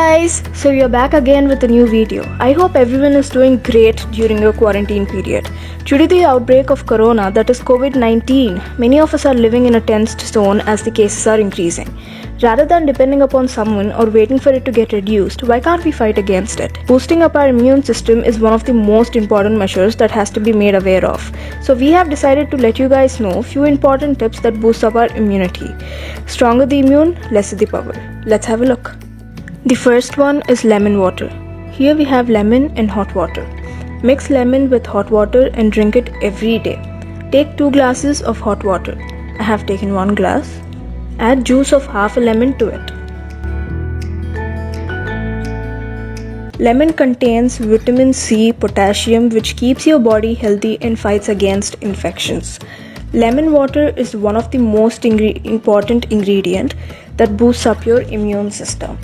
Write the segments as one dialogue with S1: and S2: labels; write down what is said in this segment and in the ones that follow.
S1: guys, so we are back again with a new video. I hope everyone is doing great during your quarantine period. Due to the outbreak of corona, that is COVID-19, many of us are living in a tensed zone as the cases are increasing. Rather than depending upon someone or waiting for it to get reduced, why can't we fight against it? Boosting up our immune system is one of the most important measures that has to be made aware of. So we have decided to let you guys know few important tips that boost up our immunity. Stronger the immune, lesser the power. Let's have a look. The first one is lemon water. Here we have lemon and hot water. Mix lemon with hot water and drink it every day. Take 2 glasses of hot water. I have taken 1 glass. Add juice of half a lemon to it. Lemon contains vitamin C, potassium, which keeps your body healthy and fights against infections. Lemon water is one of the most important ingredient that boosts up your immune system.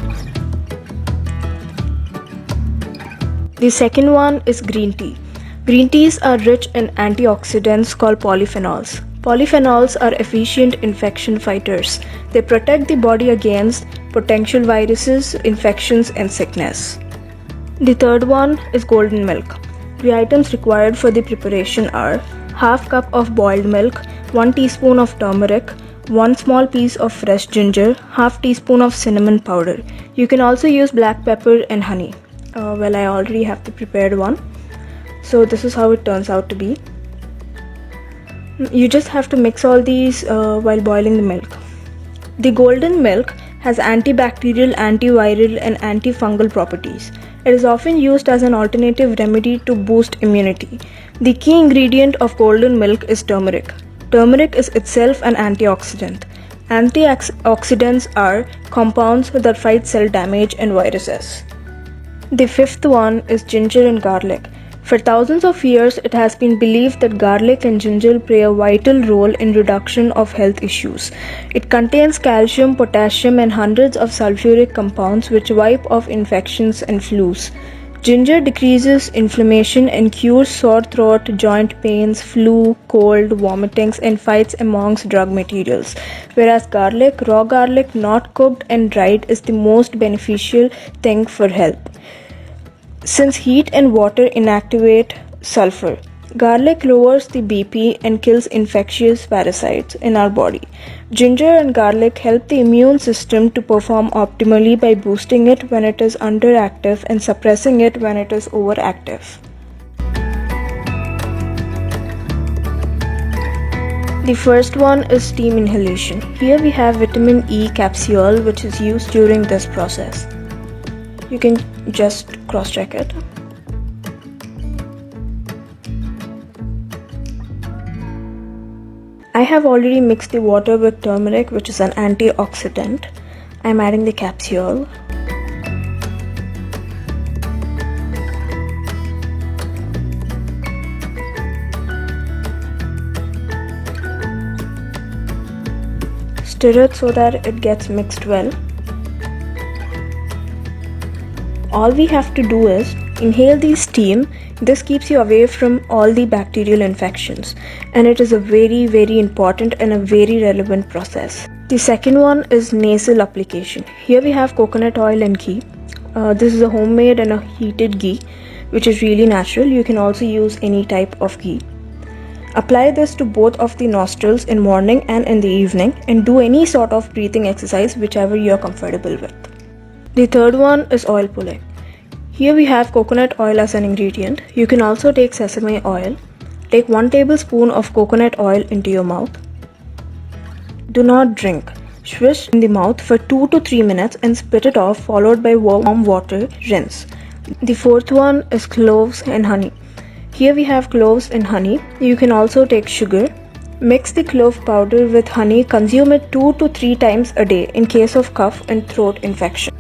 S1: The second one is green tea. Green teas are rich in antioxidants called polyphenols. Polyphenols are efficient infection fighters. They protect the body against potential viruses, infections, and sickness. The third one is golden milk. The items required for the preparation are half cup of boiled milk, 1 teaspoon of turmeric, 1 small piece of fresh ginger, half teaspoon of cinnamon powder. You can also use black pepper and honey. I already have the prepared one. So this is how it turns out to be. You just have to mix all these while boiling the milk. The golden milk has antibacterial, antiviral and antifungal properties. It is often used as an alternative remedy to boost immunity. The key ingredient of golden milk is turmeric. Turmeric is itself an antioxidant. Antioxidants are compounds that fight cell damage and viruses. The fifth one is ginger and garlic. For thousands of years, it has been believed that garlic and ginger play a vital role in reduction of health issues. It contains calcium, potassium, and hundreds of sulfuric compounds which wipe off infections and flus. Ginger decreases inflammation and cures sore throat, joint pains, flu, cold, vomitings, and fights amongst drug materials. Whereas garlic, raw garlic, not cooked and dried, is the most beneficial thing for health. Since heat and water inactivate sulfur, garlic lowers the BP and kills infectious parasites in our body. Ginger and garlic help the immune system to perform optimally by boosting it when it is underactive and suppressing it when it is overactive. The first one is steam inhalation. Here we have vitamin E capsule, which is used during this process. You can just cross-check it. I have already mixed the water with turmeric, which is an antioxidant. I am adding the capsule. Stir it so that it gets mixed well. All we have to do is inhale the steam. This keeps you away from all the bacterial infections, and it is a very important and a very relevant process. The second one is nasal application. Here we have coconut oil and ghee. This is a homemade and a heated ghee, which is really natural. You can also use any type of ghee. Apply this to both of the nostrils in morning and in the evening, and do any sort of breathing exercise whichever you are comfortable with. The third one is oil pulling. Here we have coconut oil as an ingredient. You can also take sesame oil. Take 1 tablespoon of coconut oil into your mouth. Do not drink. Swish in the mouth for 2 to 3 minutes and spit it off, followed by warm water rinse. The fourth one is cloves and honey. Here we have cloves and honey. You can also take sugar. Mix the clove powder with honey. Consume it 2 to 3 times a day in case of cough and throat infection.